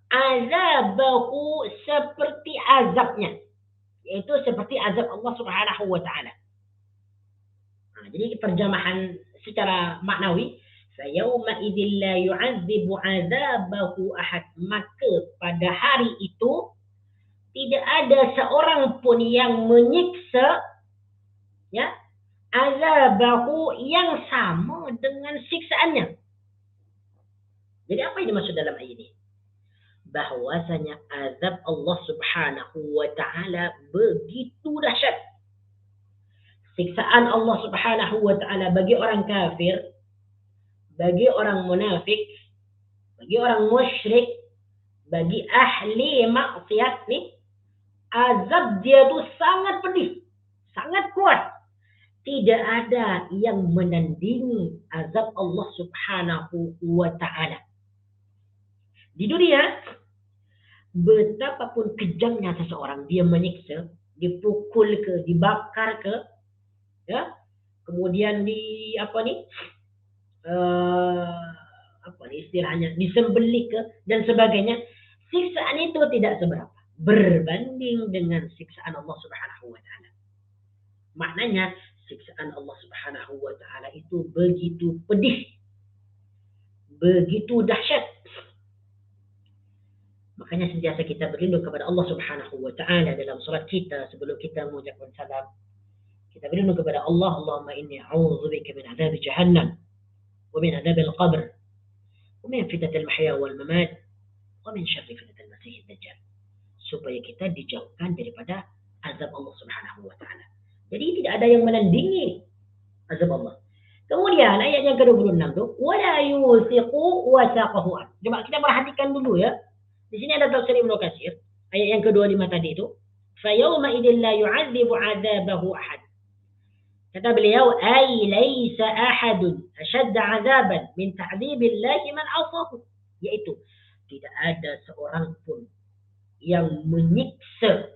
Azabahu, seperti azabnya, yaitu seperti azab Allah Subhanahu wa taala. Jadi terjemahan secara maknawi, فَيَوْمَ إِذٍ لَا يُعَذِّبُ عَذَابَهُ أَحَدٌ, maka pada hari itu tidak ada seorang pun yang menyiksa, ya, azabahu, yang sama dengan siksaannya. Jadi apa yang dimaksud dalam ayat ini? Bahwasanya azab Allah Subhanahu wa taala begitu dahsyat. Siksaan Allah Subhanahu wa taala bagi orang kafir, bagi orang munafik, bagi orang musyrik, bagi ahli maksiat ni, azab dia tu sangat pedih, sangat kuat. Tidak ada yang menandingi azab Allah Subhanahu wa taala. Di dunia betapapun kejamnya seseorang, dia menyiksa, dipukul ke, dibakar ke, ya, kemudian apa nih istilahnya, disembelih ke dan sebagainya, siksaan itu tidak seberapa berbanding dengan siksaan Allah Subhanahu wa taala. Maknanya siksaan Allah Subhanahu wa taala itu begitu pedih, begitu dahsyat. Makanya sentiasa kita berlindung kepada Allah Subhanahu wa taala dalam salat kita sebelum kita mengucapkan salam. Kita berlindung kepada Allah, Allahumma inni a'udzubika min adzab jahannam wa min adzab al-qabr wa min fitnatil mahya wal mamat wa min syarri fitnatil masih dajjal. Supaya kita dijauhkan daripada azab Allah Subhanahu wa taala. Jadi tidak ada yang menandingi azab Allah. Kemudian ayat yang ke-26 tu, wala yusiqu wasaqahu. Coba kita perhatikan dulu ya. Di sini ada tafsir Ibnu Katsir, ayat yang ke-25 tadi itu, fa yauma idzin la yu'adzibu 'adzabahu ahad. Kata beliau, ay laisa ahadun ashadda 'adzaban min ta'dzibillahi man 'asahu. Yaitu tidak ada seorang pun yang menyiksa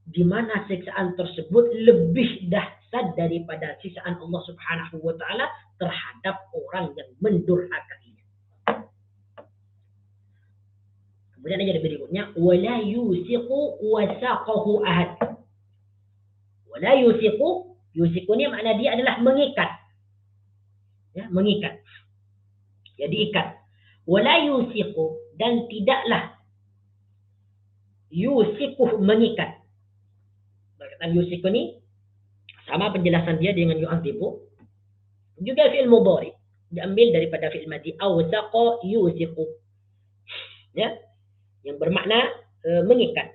di mana siksaan tersebut lebih dahsyat daripada siksaan Allah Subhanahu wa taala terhadap orang yang mendurhakainya. Kemudian ayat berikutnya, wala yusiqu wasaqahu ahad. Wala yusiqu, yusiqu ini makna dia adalah mengikat. Ya, mengikat. Ya, diikat. Wala yusiqu, dan tidaklah yusiqu mengikat. Perkataan yusiqu ini sama penjelasan dia dengan yu'adzibu. Juga fi'il mudhari diambil daripada fi'il madhi, awsaqa yusiqu. Ya, yang bermakna mengikat.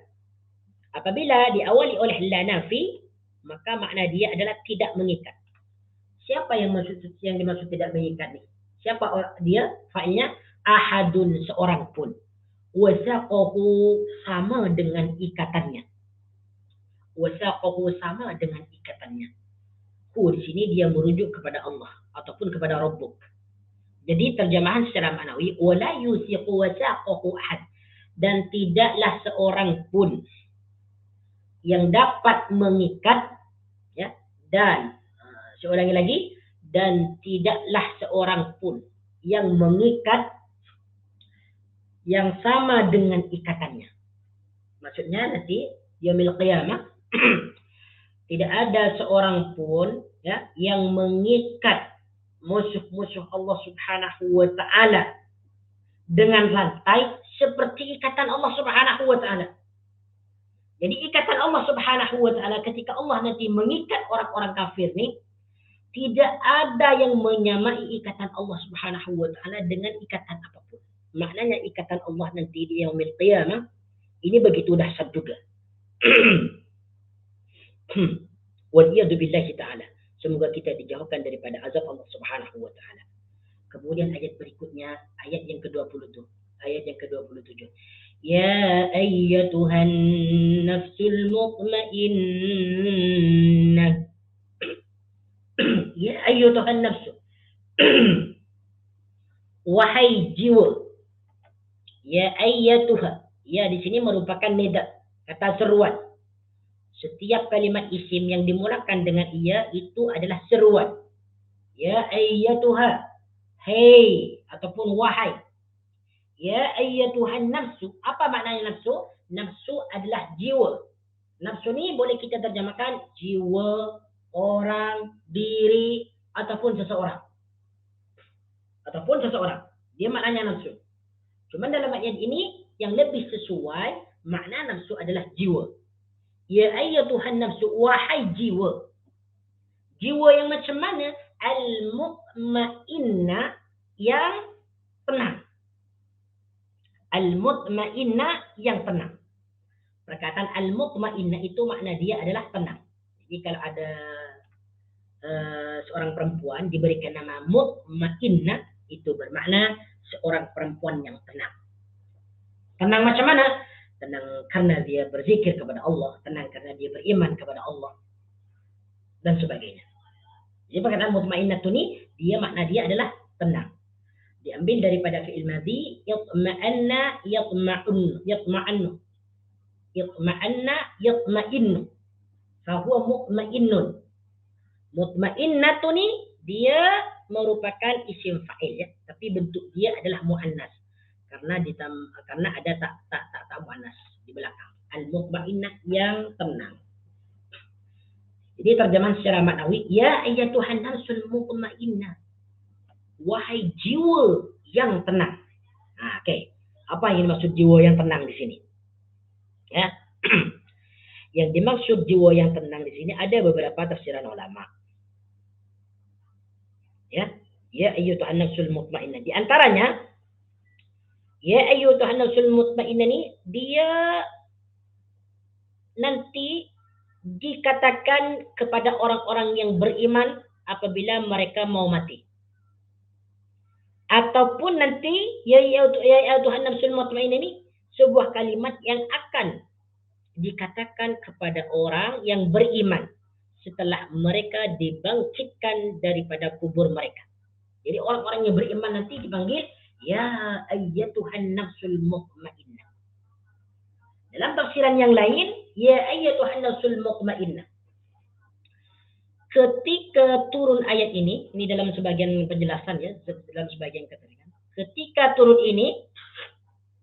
Apabila diawali oleh la nafi, maka makna dia adalah tidak mengikat. Siapa yang dimaksud tidak mengikat nih? Siapa dia? Fa'ilnya ahadun, seorang pun. Wasaqahu, sama dengan ikatannya. Wasaqahu, sama dengan ikatannya. Di sini dia merujuk kepada Allah ataupun kepada Rabbuk. Jadi terjemahan secara maknawi, wala yusiqu wasaqahu ahad, dan tidaklah seorang pun yang dapat mengikat, ya, dan saya ulangi lagi, dan tidaklah seorang pun yang mengikat yang sama dengan ikatannya. Maksudnya nanti yaumil qiyamah tidak ada seorang pun, ya, yang mengikat musuh-musuh Allah Subhanahu wa taala dengan rantai seperti ikatan Allah Subhanahu wa taala. Jadi ikatan Allah Subhanahu wa taala ketika Allah nanti mengikat orang-orang kafir nih, tidak ada yang menyamai ikatan Allah Subhanahu wa taala dengan ikatan apapun. Maknanya ikatan Allah nanti di yaumil qiyamah ini begitu dahsyat juga. Waliyadu billahi ta'ala. Semoga kita dijauhkan daripada azab Allah Subhanahu wa taala. Kemudian ayat berikutnya, ayat yang ke-27. Ayat yang ke-27. Ya ayyatuhan nafsul mutmainnah. Ya ayyatuhan nafsu. Wahai jiwa. Ya ayyatuha. Ya di sini merupakan nida, kata seruan. Setiap kalimat isim yang dimulakan dengan ia itu adalah seruan. Ya ayyatuha. Hei, ataupun wahai. Ya ayyatuhan nafsu. Apa maknanya nafsu? Nafsu adalah jiwa. Nafsu ni boleh kita terjemahkan jiwa, orang, diri, ataupun seseorang. Ataupun seseorang. Dia maknanya nafsu. Cuma dalam ayat ini yang lebih sesuai, makna nafsu adalah jiwa. Ya ayyatuhan nafsu, wahai jiwa. Jiwa yang macam mana? Al-mutmainnah, yang tenang. Al-mutmainnah, yang tenang. Perkataan al-mutmainnah itu makna dia adalah tenang. Jadi kalau ada seorang perempuan diberikan nama mutmainnah, itu bermakna seorang perempuan yang tenang. Tenang macam mana? Tenang karena dia berzikir kepada Allah, tenang karena dia beriman kepada Allah, dan sebagainya. Jadi perkataan mutmainnah ini, dia makna dia adalah tenang. Diambil daripada fi'il madhi, yatma'anna, yatma'un, yatma'annu, yatma'anna, yatma'innu. Fahuwa mutma'innun. Mutma'innatu ni dia merupakan isim fa'il ya, tapi bentuk dia adalah muannas. Karena ada tak muannas di belakang. Al-mutma'innah yang tenang. Jadi terjemahan secara maknawi, ya ayyatuhan nafsul mutma'innah. Wahai jiwa yang tenang. Nah, oke. Apa yang dimaksud jiwa yang tenang di sini? Ya. Yang dimaksud jiwa yang tenang di sini ada beberapa tafsiran ulama. Ya ayyatuhan nafsul mutmainnah. Di antaranya, ya ayyatuhan nafsul mutmainnah ini dia nanti dikatakan kepada orang-orang yang beriman apabila mereka mau mati. Ataupun nanti ya ayyatuhan nafsul mutmainnah ini sebuah kalimat yang akan dikatakan kepada orang yang beriman setelah mereka dibangkitkan daripada kubur mereka. Jadi orang-orang yang beriman nanti dipanggil ya ayyatuhan nafsul mutmainnah. Dalam tafsiran yang lain, ya ayyatuhan nafsul mutmainnah. Ketika turun ayat ini dalam sebagian penjelasan ya, dalam sebagian keterangan. Ketika turun ini,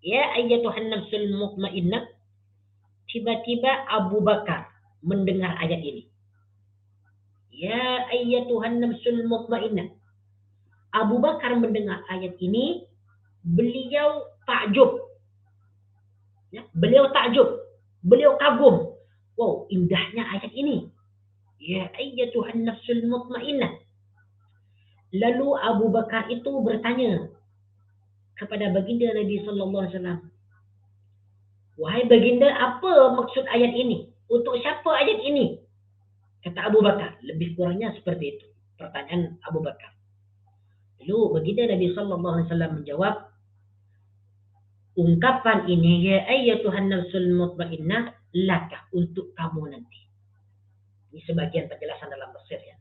ya ayyatuhan nafsul mutmainnah, tiba-tiba Abu Bakar mendengar ayat ini. Ya ayyatuhan nafsul mutmainnah. Abu Bakar mendengar ayat ini, beliau takjub. Ya, beliau takjub. Beliau kagum. Wow, indahnya ayat ini. Ya ayyatuhan nafsul mutmainnah. Lalu Abu Bakar itu bertanya kepada baginda Nabi sallallahu alaihi wasallam. Wahai baginda, apa maksud ayat ini? Untuk siapa ayat ini? Kata Abu Bakar. Lebih kurangnya seperti itu. Pertanyaan Abu Bakar. Lalu baginda Nabi sallallahu alaihi wasallam menjawab, ungkapan ini ya ayyatuhan nafsul mutmainnah laka, untuk kamu nanti. Ini sebagian penjelasan dalam tafsir ya.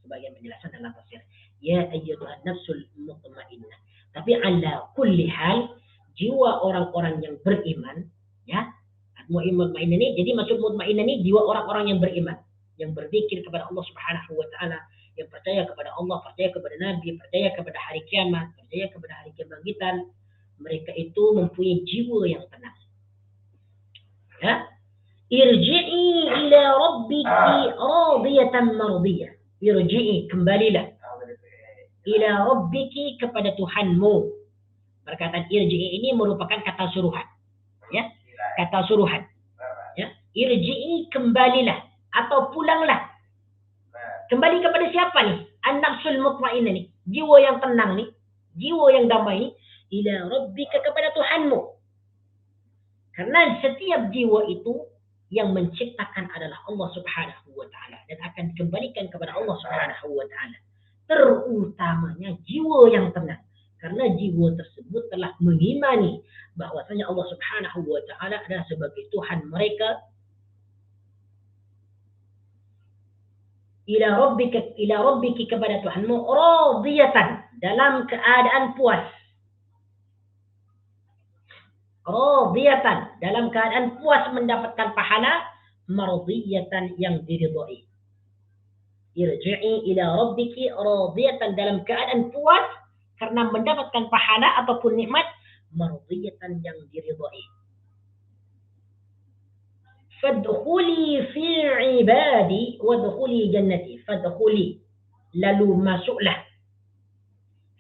Sebagian penjelasan dalam tafsir. Ya ayyatuhan nafsul mutmainnah. Tapi ala kulli hal, jiwa orang-orang yang beriman ya. Mutmainnah ini, jadi maksud mutmainnah ini jiwa orang-orang yang beriman, yang berzikir kepada Allah Subhanahu wa taala, yang percaya kepada Allah, percaya kepada Nabi, percaya kepada hari kiamat, percaya kepada hari kebangkitan. Mereka itu mempunyai jiwa yang tenang. Ya. Irji'i ila rabbiki radiyatan mardiyah. Irji'i, kembalilah. Ila rabbiki, kepada Tuhanmu. Perkataan irji'i ini merupakan kata suruhan. Ya, kata suruhan. Ya, irji'i, kembalilah atau pulanglah. Kembali kepada siapa nih? An-nafsul mutmainnah nih, jiwa yang tenang nih, jiwa yang damai nih, ila rabbika, kepada Tuhanmu. Karena setiap jiwa itu yang menciptakan adalah Allah Subhanahu wa taala dan akan dikembalikan kepada Allah Subhanahu wa taala. Terutamanya jiwa yang tenang. Karena jiwa tersebut telah mengimani bahwasanya Allah Subhanahu wa taala adalah sebagai Tuhan mereka. Ila rabbiki, kepada Tuhanmu, radiyatan, dalam keadaan puas. Radiyatan, dalam keadaan puas mendapatkan pahala, mardiyatan, yang diridhai. Irji'i ila rabbiki radiyatan, dalam keadaan puas karena mendapatkan pahala ataupun nikmat, mardiyatan, yang diridhai. Fadkhuli fi ibadi wadkhuli jannati. Fadkhuli, lalu masuklah,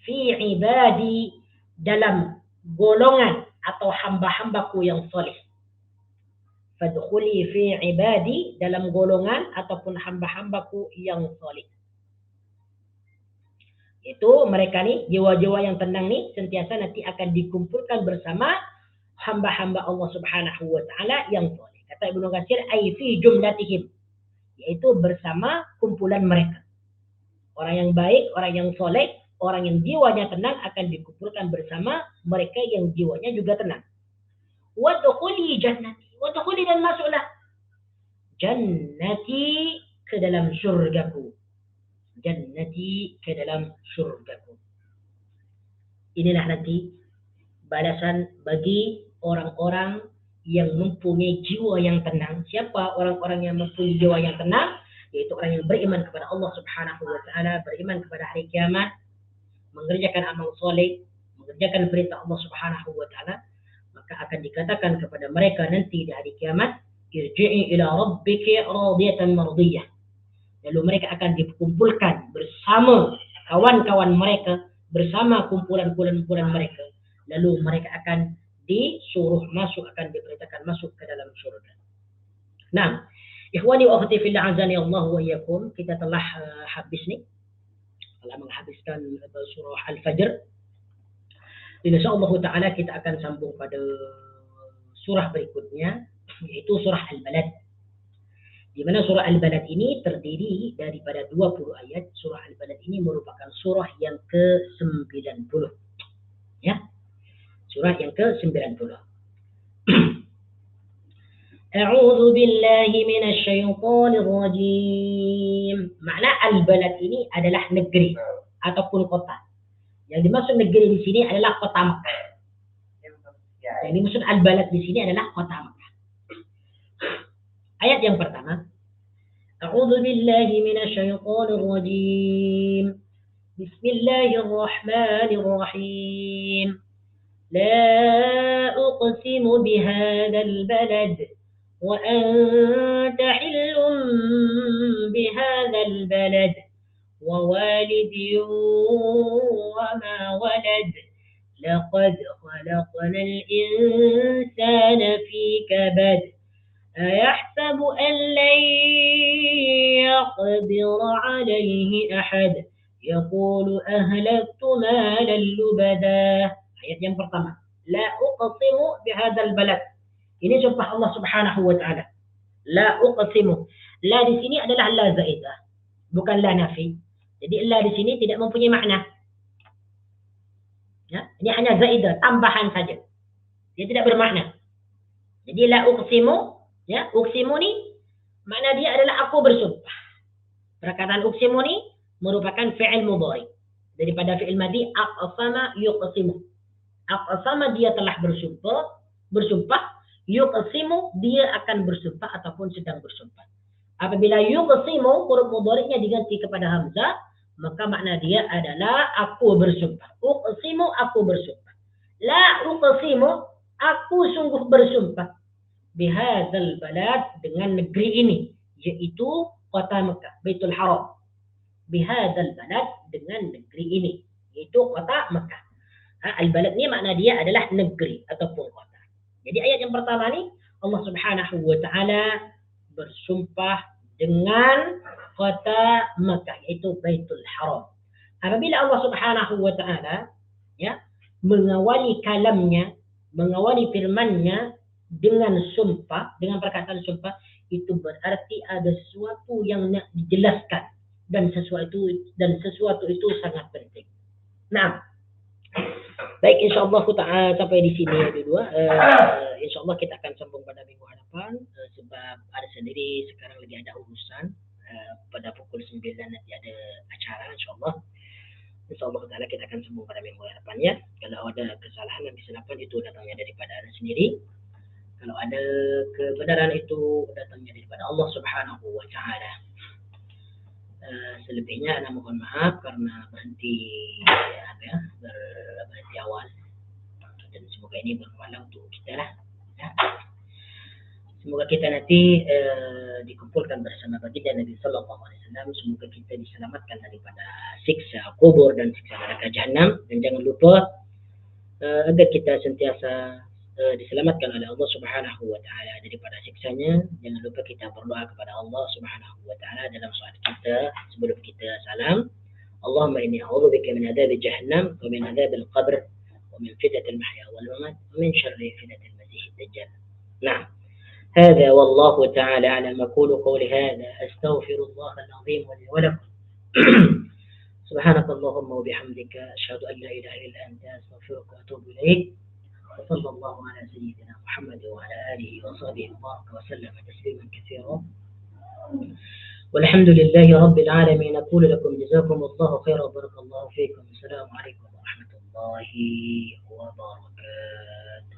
fi ibadi, dalam golongan atau hamba-hambaku yang soleh. Fadkhuli fi ibadi, dalam golongan ataupun hamba-hambaku yang soleh. Itu mereka nih, jiwa-jiwa yang tenang nih, sentiasa nanti akan dikumpulkan bersama hamba-hamba Allah Subhanahu wa taala yang soleh. Kata Ibnu Katsir, ai fi jumlatihim, yaitu bersama kumpulan mereka. Orang yang baik, orang yang soleh, orang yang jiwanya tenang akan dikumpulkan bersama mereka yang jiwanya juga tenang. Wadkhuli jannati, wadkhuli, dan masuklah, jannati, ke dalam syurgaku. Jannati, ke dalam syurgaku. Inilah nanti balasan bagi orang-orang yang mempunyai jiwa yang tenang. Siapa orang-orang yang mempunyai jiwa yang tenang? Yaitu orang yang beriman kepada Allah Subhanahu wa taala, beriman kepada hari kiamat, mengerjakan amal soleh, mengerjakan perintah Allah Subhanahu wa taala, maka akan dikatakan kepada mereka nanti di hari kiamat, irji'i ila rabbiki radiyatan mardiyah. Lalu mereka akan dikumpulkan bersama kawan-kawan mereka, bersama kumpulan-kumpulan mereka. Lalu mereka akan disuruh masuk, akan diperintahkan masuk ke dalam surga. Nah, ikhwani wa akhwati fillah azani Allah wa iyyakum, kita telah habis nih, telah menghabiskan surah Al-Fajr. Insyaallah taala kita akan sambung pada surah berikutnya, yaitu surah Al-Balad. Di mana surah Al-Balad ini terdiri daripada 20 ayat. Surah Al-Balad ini merupakan surah yang ke-90. Ya. Surah yang ke-90. A'udzu billahi minasyaitonir rajim. Makna Al-Balad ini adalah negeri ataupun kota. Yang dimaksud negeri di sini adalah kota Makkah. Yang dimaksud Al-Balad di sini adalah kota Makkah. Ayat yang pertama, A'udzu billahi minasyaitonir rajim. Bismillahirrahmanirrahim. La uqsimu bihadzal balad wa anta hillun bihadzal balad wa walidin wa ma walad. Laqad khalaqnal insana fi kabad. أيحسب أن لن يقدر عليه أحد يقول أهلكت مالا لبدا. Ayat yang pertama, La uqsimu bihadzal balad. Ini sumpah Allah Subhanahu wa taala. La uqsimu. La di sini adalah la zaidah, bukan la nafi. Jadi la di sini tidak mempunyai makna. Ya, ini hanya zaidah, tambahan saja. Dia tidak bermakna. Jadi la uqsimu, ya, uqsimu ni makna dia adalah aku bersumpah. Perkataan uqsimu ni merupakan fi'il mudhari daripada fi'il madhi aqsama yuqsimu. Aqsama dia telah bersumpah, yuqsimu dia akan bersumpah ataupun sedang bersumpah. Apabila yuqsimu huruf mudhari'nya diganti kepada hamzah, maka makna dia adalah aku bersumpah. Uqsimu aku bersumpah. La uqsimu aku sungguh bersumpah. Bihadzal balad dengan negeri ini, yaitu kota Mekah, Baitul Haram. Bihadzal balad dengan negeri ini, yaitu kota Mekah. Al-balad ni makna dia adalah negeri ataupun kota. Jadi ayat yang pertama ni Allah Subhanahu wa taala bersumpah dengan kota Mekah, yaitu Baitul Haram. Apabila Allah Subhanahu wa taala ya mengawali kalamnya, mengawali firman-Nya dengan sumpah, dengan perkataan sumpah, itu berarti ada sesuatu yang nak dijelaskan dan sesuatu itu sangat penting. Nah, baik, insyaallah ta'ala sampai di sini ya dua. Insyaallah kita akan sambung pada minggu hadapan, sebab ada sendiri sekarang lagi ada urusan. Pada pukul 9 nanti ada acara, insyaallah. Insyaallah ta'ala kita akan sambung pada minggu hadapannya. Kalau ada kesalahan dan kesilapan itu datangnya daripada Anda sendiri. Kalau ada kebenaran itu datangnya daripada Allah Subhanahu wa taala. Selebihnya Anda mohon maaf karena berhenti awal. Dan semoga ini bermanfaat untuk kita lah. Ya. Semoga kita nanti dikumpulkan bersama baginda Nabi sallallahu alaihi wasallam. Semoga kita diselamatkan daripada siksa kubur dan siksa neraka jahanam, dan jangan lupa agar kita sentiasa diselamatkan oleh Allah Subhanahu wa taala daripada siksanya. Jangan lupa kita berdoa kepada Allah Subhanahu wa taala dalam salat kita sebelum kita salam. Allahumma inni a'udzubika min adzabi jahannam wa min adzabil qabr wa min fitnatil mahya wal mamat wa min syarri fitnatil masiihid dajjal. Nah, هذا والله تعالى أعلم. أقول قولي هذا أستغفر الله العظيم لي ولكم. سبحانك اللهم وبحمدك أشهد أن لا إله إلا أنت أستغفرك وأتوب إليك. وصلى الله على سيدنا محمد وعلى آله وصحبه وبارك وسلم تسليما كثيرا. والحمد لله رب العالمين. أقول لكم جزاكم الله خيرا وبارك الله فيكم. السلام عليكم ورحمة الله. الله وبركاته.